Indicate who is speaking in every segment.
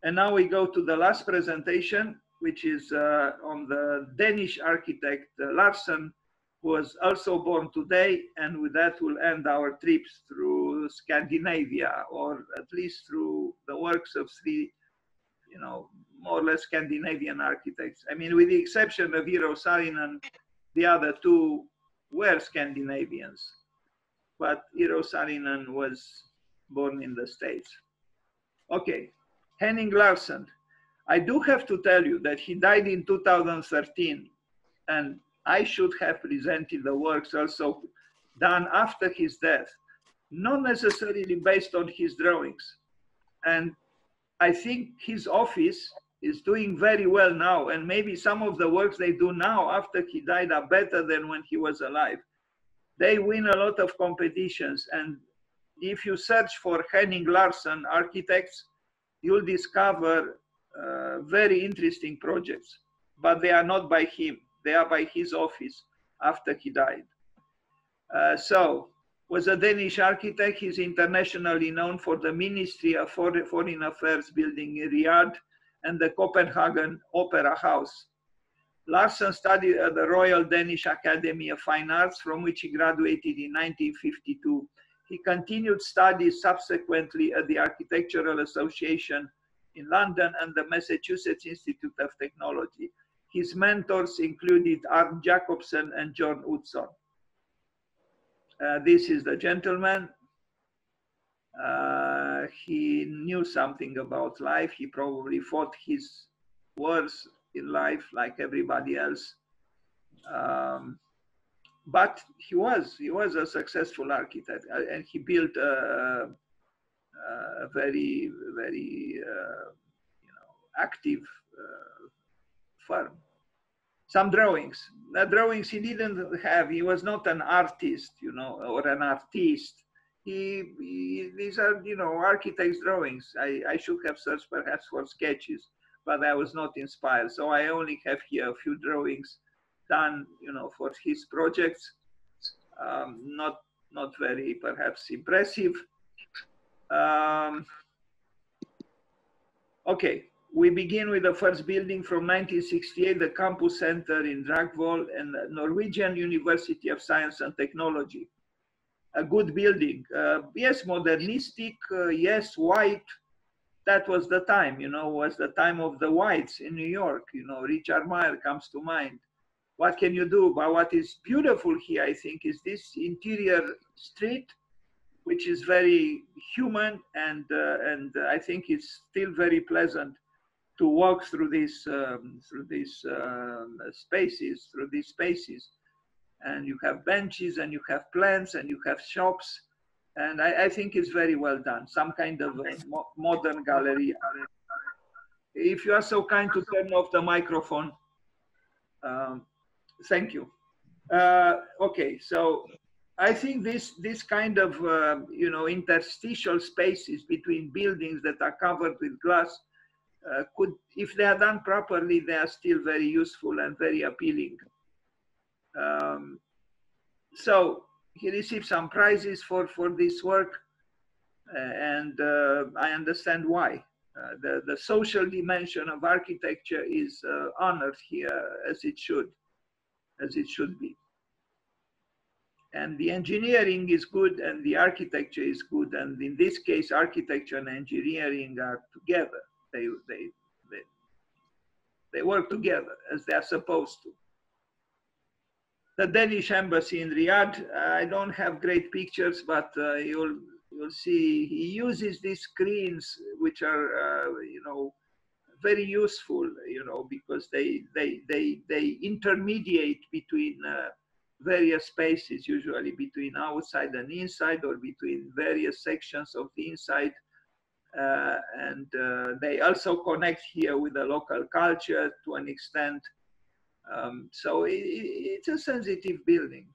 Speaker 1: And now we go to the last presentation, which is on the Danish architect Larsen, who was also born today. And with that, we'll end our trips through Scandinavia, or at least through the works of three, more or less Scandinavian architects. I mean, with the exception of Eero Saarinen, the other two were Scandinavians, but Eero Saarinen was born in the States. Okay, Henning Larsen. I do have to tell you that he died in 2013, and I should have presented the works also done after his death, not necessarily based on his drawings. And I think his office is doing very well now, and maybe some of the works they do now after he died are better than when he was alive. They win a lot of competitions, and if you search for Henning Larsen architects, you'll discover very interesting projects, but they are not by him. They are by his office after he died. So, was a Danish architect. He's internationally known for the Ministry of Foreign Affairs building in Riyadh and the Copenhagen Opera House. Larsen studied at the Royal Danish Academy of Fine Arts, from which he graduated in 1952. He continued studies subsequently at the Architectural Association in London and the Massachusetts Institute of Technology. His mentors included Arne Jacobsen and John Utzon. This is the gentleman. He knew something about life. He probably fought his wars in life like everybody else. But he was a successful architect, and he built a very, very active firm. Some drawings. The drawings he didn't have. He was not an artist, or an artiste. These are, architect's drawings. I should have searched perhaps for sketches, but I was not inspired. So I only have here a few drawings done, for his projects. Not very, perhaps, impressive. Okay. We begin with the first building from 1968, the Campus Center in Dragvoll and the Norwegian University of Science and Technology. A good building. Yes, modernistic, yes, white. That was the time, was the time of the whites in New York. Richard Meier comes to mind. What can you do? But what is beautiful here, I think, is this interior street, which is very human, and I think it's still very pleasant to walk through these spaces, and you have benches, and you have plants, and you have shops, and I think it's very well done. Some kind of modern gallery. If you are so kind to turn off the microphone, thank you. Okay, so I think this kind of interstitial spaces between buildings that are covered with glass. Could, if they are done properly, they are still very useful and very appealing. So he received some prizes for this work, and I understand why. The social dimension of architecture is honored here as it should be. And the engineering is good, and the architecture is good, and in this case, architecture and engineering are together. They work together as they are supposed to. The Danish embassy in Riyadh, I don't have great pictures, but you'll see he uses these screens, which are very useful, because they intermediate between various spaces, usually between outside and inside, or between various sections of the inside. And they also connect here with the local culture to an extent. So it's a sensitive building.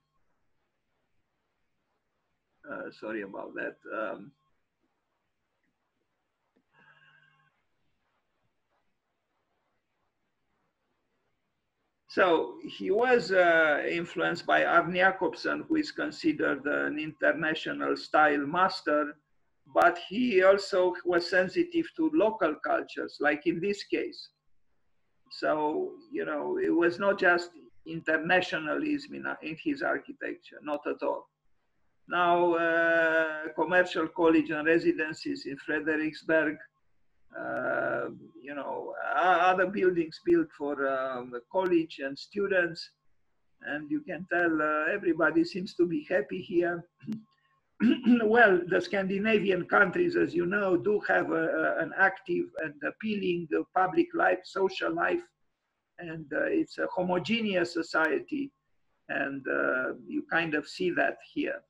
Speaker 1: Sorry about that. So he was influenced by Arne Jacobsen, who is considered an international style master, but he also was sensitive to local cultures, like in this case. So, you know, it was not just internationalism in his architecture, not at all. Now, commercial college and residences in Fredericksburg, you know, other buildings built for college and students. And you can tell everybody seems to be happy here. Well, the Scandinavian countries, as you know, do have an active and appealing public life, social life, and it's a homogeneous society. And you kind of see that here.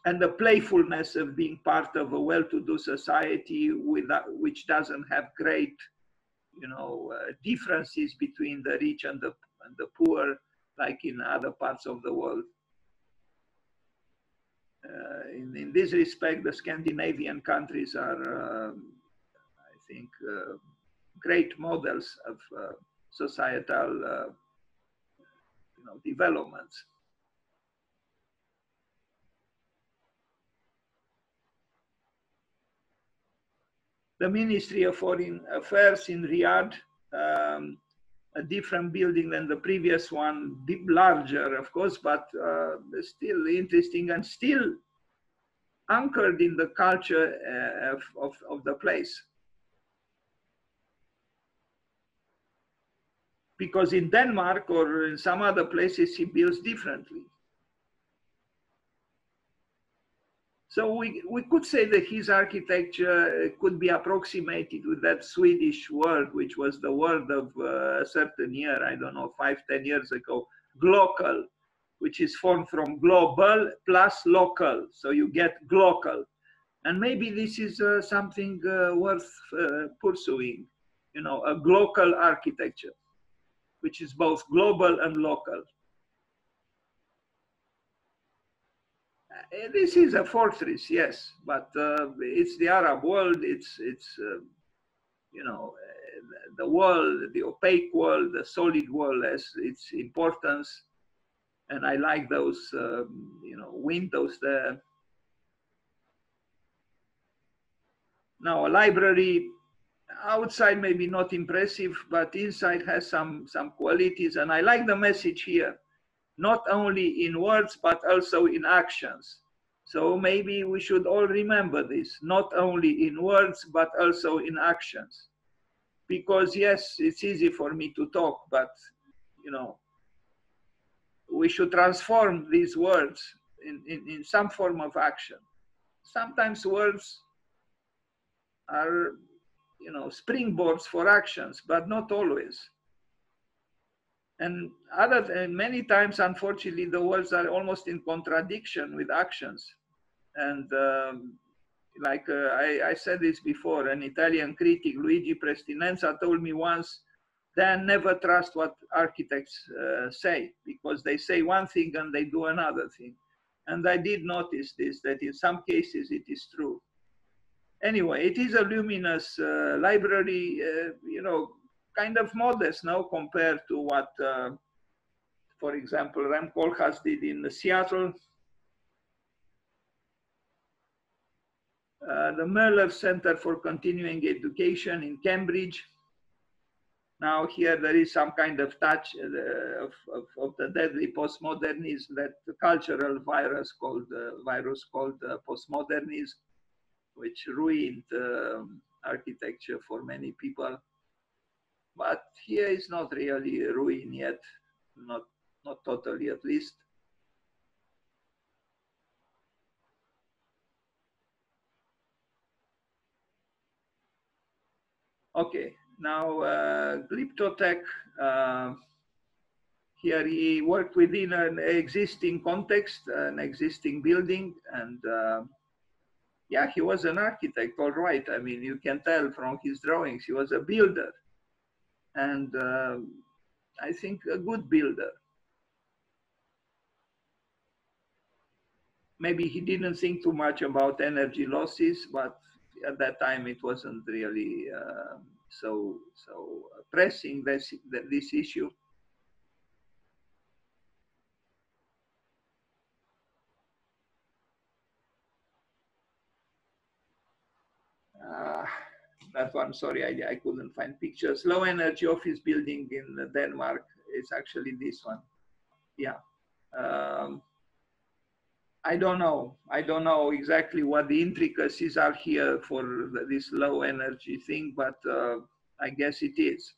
Speaker 1: And the playfulness of being part of a well-to-do society which doesn't have great, you know, differences between the rich and the poor, like in other parts of the world. In this respect, the Scandinavian countries are, I think, great models of societal, you know, developments. The Ministry of Foreign Affairs in Riyadh, a different building than the previous one, bit larger, of course, but still interesting and still anchored in the culture of the place. Because in Denmark or in some other places, he builds differently. So we could say that his architecture could be approximated with that Swedish word, which was the word of a certain year, I don't know, 5-10 years ago, glocal, which is formed from global plus local. So you get glocal. And maybe this is something worth pursuing, you know, a glocal architecture, which is both global and local. This is a fortress, yes, but it's the Arab world. It's you know, the world, the opaque world, the solid world has its importance, and I like those you know, windows there. Now a library outside maybe not impressive, but inside has some qualities, and I like the message here. Not only in words, but also in actions. So maybe we should all remember this, not only in words, but also in actions. Because yes, it's easy for me to talk, but you know, we should transform these words in some form of action. Sometimes words are, you know, springboards for actions, but not always. And many times, unfortunately, the words are almost in contradiction with actions. And like I said this before, an Italian critic, Luigi Prestinenza, told me once, Dan, never trust what architects say, because they say one thing and they do another thing. And I did notice this, that in some cases it is true. Anyway, it is a luminous library, you know, kind of modest now compared to what, for example, Rem Koolhaas did in Seattle. The Möller Center for Continuing Education in Cambridge. Now here there is some kind of touch of the deadly postmodernism, that cultural virus called postmodernism, which ruined architecture for many people. But here is not really a ruin yet, not totally at least. Okay, now Glyptotech, here he worked within an existing context, an existing building, and yeah, he was an architect, all right. I mean, you can tell from his drawings, he was a builder, and I think a good builder. Maybe he didn't think too much about energy losses, but at that time it wasn't really so pressing, this issue. that one, sorry, I couldn't find pictures. Low energy office building in Denmark is actually this one. Yeah. I don't know. I don't know exactly what the intricacies are here for this low energy thing, but I guess it is.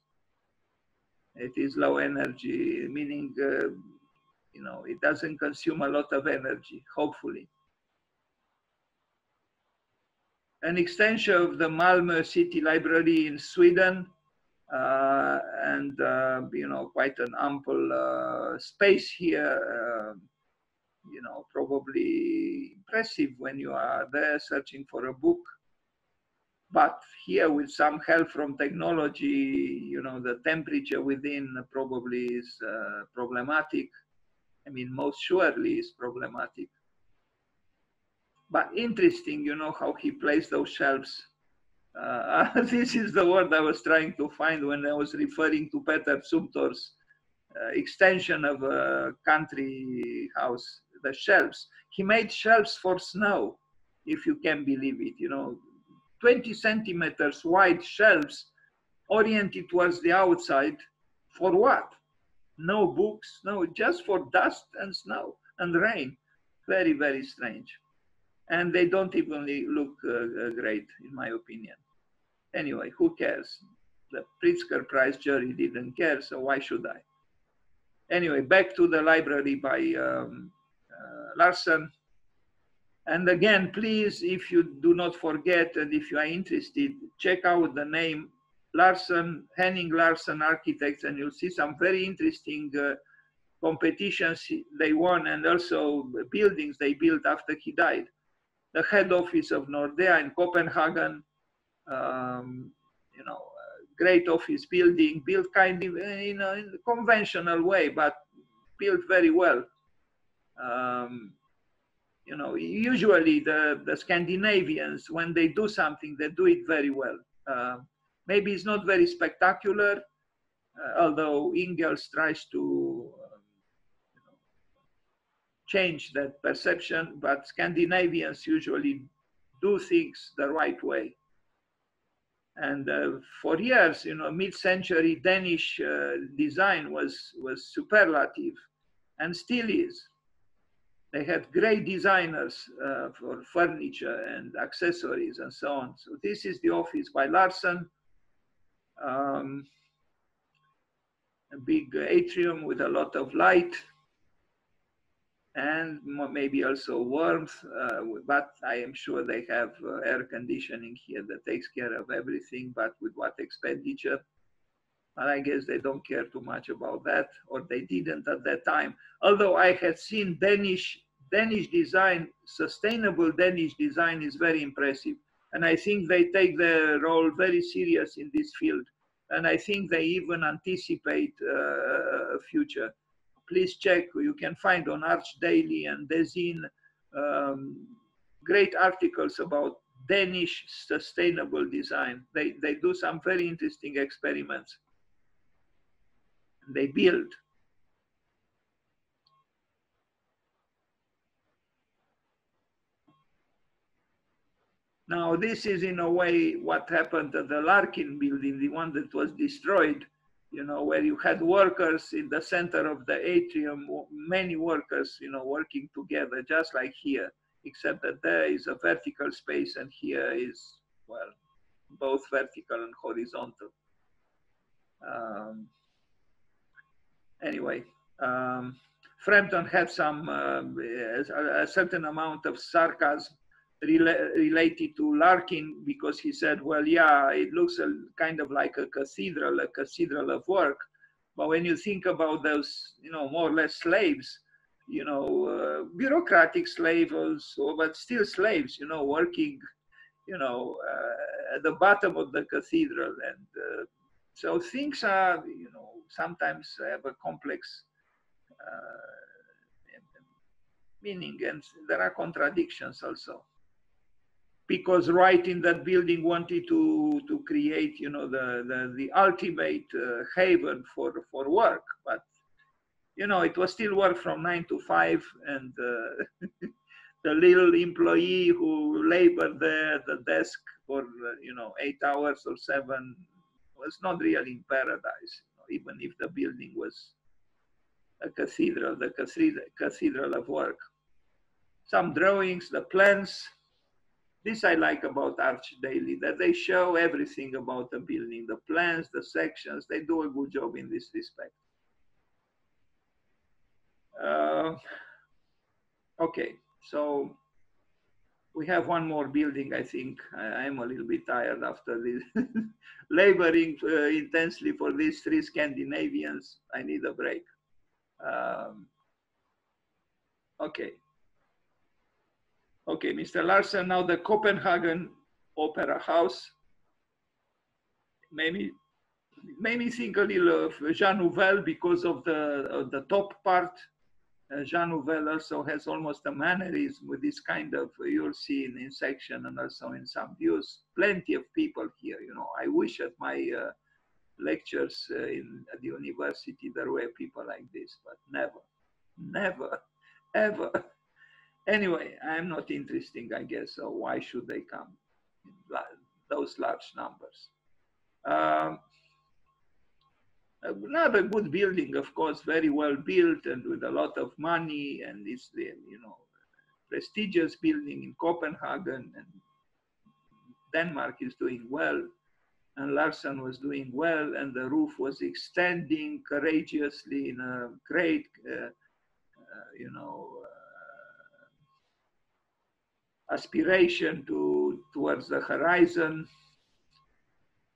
Speaker 1: It is low energy, meaning, you know, it doesn't consume a lot of energy, hopefully. An extension of the Malmö City Library in Sweden, and you know, quite an ample space here. You know, probably impressive when you are there searching for a book. But here, with some help from technology, you know, the temperature within probably is problematic. I mean, most surely is problematic. But interesting, you know, how he placed those shelves. This is the word I was trying to find when I was referring to Peter Zumthor's extension of a country house, the shelves. He made shelves for snow, if you can believe it, you know, 20 centimeters wide shelves oriented towards the outside. For what? No books, no, just for dust and snow and rain. Very, very strange. And they don't even look great, in my opinion. Anyway, who cares? The Pritzker Prize jury didn't care, so why should I? Anyway, back to the library by Larsen. And again, please, if you do not forget, and if you are interested, check out the name Larsen, Henning Larsen Architects, and you'll see some very interesting competitions they won, and also buildings they built after he died. The head office of Nordea in Copenhagen, you know, great office building, built kind of in a conventional way, but built very well. You know, usually the Scandinavians, when they do something, they do it very well. Maybe it's not very spectacular, although Ingalls tries to you know, change that perception, but Scandinavians usually do things the right way. And for years, you know, mid-century Danish design was superlative, and still is. They had great designers for furniture and accessories and so on. So this is the office by Larsen. A big atrium with a lot of light and maybe also warmth, but I am sure they have air conditioning here that takes care of everything, but with what expenditure? And I guess they don't care too much about that, or they didn't at that time. Although I had seen Danish design, sustainable Danish design is very impressive. And I think they take their role very serious in this field. And I think they even anticipate a future. Please check, you can find on Arch Daily and Design great articles about Danish sustainable design. They do some very interesting experiments. They build. Now, this is in a way what happened at the Larkin building, the one that was destroyed, you know, where you had workers in the center of the atrium, many workers, you know, working together, just like here, except that there is a vertical space and here is, well, both vertical and horizontal. Anyway, Frampton had some, a certain amount of sarcasm related to Larkin, because he said, well, yeah, it looks kind of like a cathedral of work. But when you think about those, you know, more or less slaves, you know, bureaucratic slaves, but still slaves, you know, working, you know, at the bottom of the cathedral. And so things are, you know, sometimes have a complex meaning, and there are contradictions also. Because right in that building wanted to create, you know, the ultimate haven for work, but you know, it was still work from 9 to 5, and the little employee who labor there at the desk for, 8 hours or 7 was not really in paradise, even if the building was a cathedral, the cathedral of work. Some drawings, the plans. This I like about Arch Daily, that they show everything about the building, the plans, the sections. They do a good job in this respect. Okay, so we have one more building, I think. I am a little bit tired after this. Laboring intensely for these 3 Scandinavians. I need a break. Okay. Okay, Mr. Larsen, now the Copenhagen Opera House. Maybe think a little of Jean Nouvel because of the top part. Jean Nouvel also has almost a mannerism with this kind of, you'll see in section and also in some views. Plenty of people here, I wish at my lectures at the university there were people like this, but never, ever. Anyway, I'm not interesting, I guess, so why should they come in those large numbers? Another good building, of course, very well built and with a lot of money, and it's the prestigious building in Copenhagen, and Denmark is doing well, and Larsen was doing well, and the roof was extending courageously in a great, aspiration towards the horizon.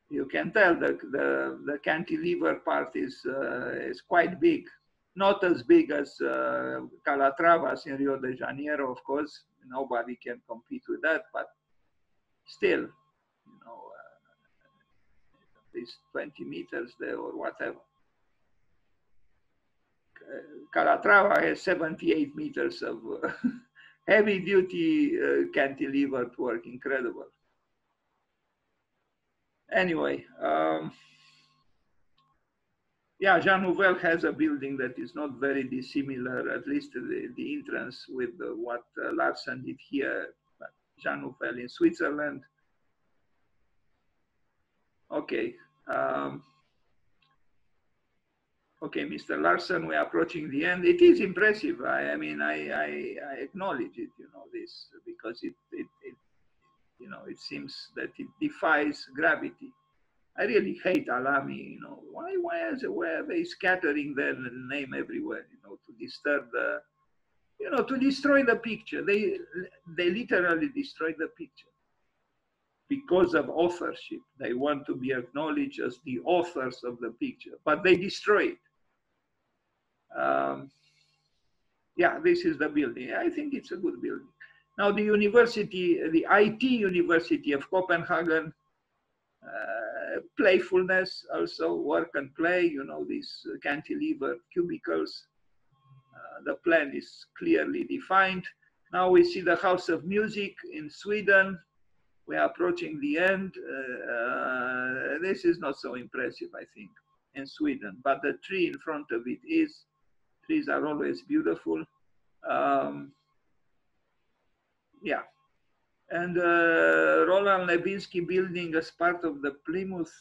Speaker 1: You can tell the cantilever part is quite big, not as big as Calatravas in Rio de Janeiro, of course. Nobody can compete with that, but still, at least 20 meters there or whatever. Calatrava has 78 meters of heavy-duty cantilever work, incredible. Anyway, yeah, Jean Nouvel has a building that is not very dissimilar, at least the entrance with what Larsen did here, but Jean Nouvel in Switzerland. Okay. Okay, Mr. Larsen, we are approaching the end. It is impressive. I mean, I acknowledge it, this, because it seems that it defies gravity. I really hate Alami, why are they scattering their name everywhere, to disturb the, to destroy the picture. They literally destroy the picture because of authorship. They want to be acknowledged as the authors of the picture, but they destroy it. Yeah, this is the building. I think it's a good building. Now the university, the IT University of Copenhagen, playfulness, also work and play, these cantilever cubicles. The plan is clearly defined. Now we see the House of Music in Sweden. We are approaching the end. This is not so impressive, I think, in Sweden, but the tree in front of it is. Trees are always beautiful. Yeah. And Roland Levinsky building as part of the Plymouth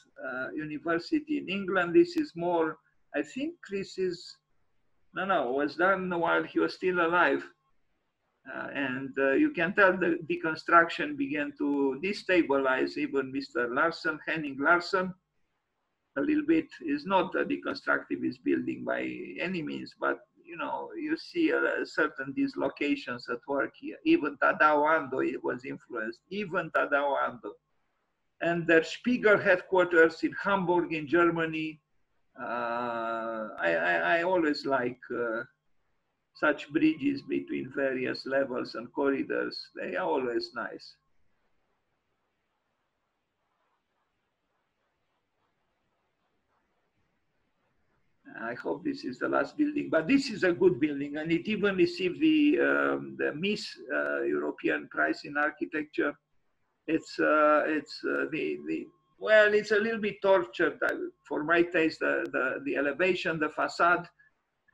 Speaker 1: University in England. This is more, I think this is, was done while he was still alive. And you can tell the deconstruction began to destabilize even Mr. Larsen, Henning Larsen. A little bit is not a deconstructivist building by any means, but you see certain dislocations at work here. Even Tadao Ando was influenced, even Tadao Ando. And their Spiegel headquarters in Hamburg in Germany. I always like such bridges between various levels and corridors. They are always nice. I hope this is the last building, but this is a good building, and it even received the Miss European Prize in Architecture. It's well, it's a little bit tortured for my taste. The elevation, the facade,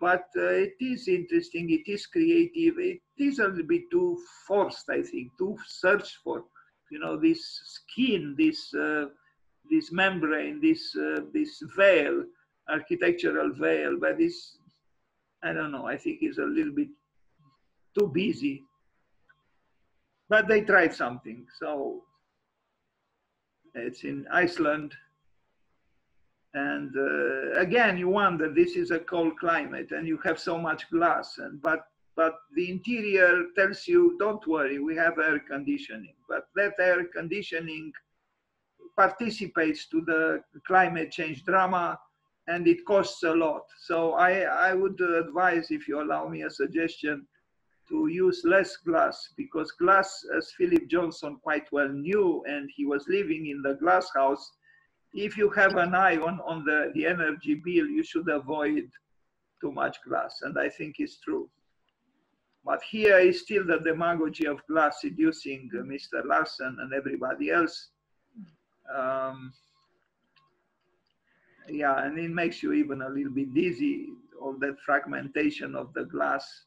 Speaker 1: but it is interesting, it is creative, it is a little bit too forced, I think, to search for, you know, this skin, this membrane, this veil, architectural veil, but this, I don't know, I think is a little bit too busy. But they tried something. So it's in Iceland. And again, you wonder, this is a cold climate and you have so much glass, but the interior tells you, don't worry, we have air conditioning. But that air conditioning participates to the climate change drama, and it costs a lot. So I would advise, if you allow me a suggestion, to use less glass, because glass, as Philip Johnson quite well knew, and he was living in the glass house, if you have an eye on the energy bill, you should avoid too much glass, and I think it's true. But here is still the demagogy of glass seducing Mr. Larsen and everybody else. Yeah, and it makes you even a little bit dizzy, all that fragmentation of the glass.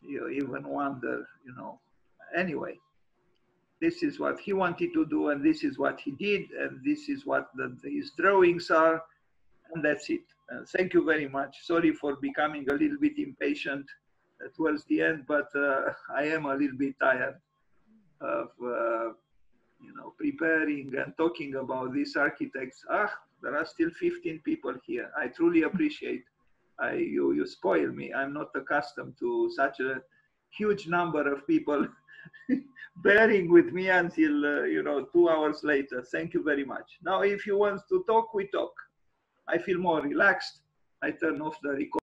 Speaker 1: You even wonder, you know. Anyway, this is what he wanted to do, and this is what he did, and this is what his drawings are, and that's it. Thank you very much. Sorry for becoming a little bit impatient towards the end, but I am a little bit tired of you know, preparing and talking about these architects. There are still 15 people here. I truly appreciate. You spoil me. I'm not accustomed to such a huge number of people bearing with me until you know, 2 hours later. Thank you very much. Now, if you want to talk, we talk. I feel more relaxed. I turn off the recording.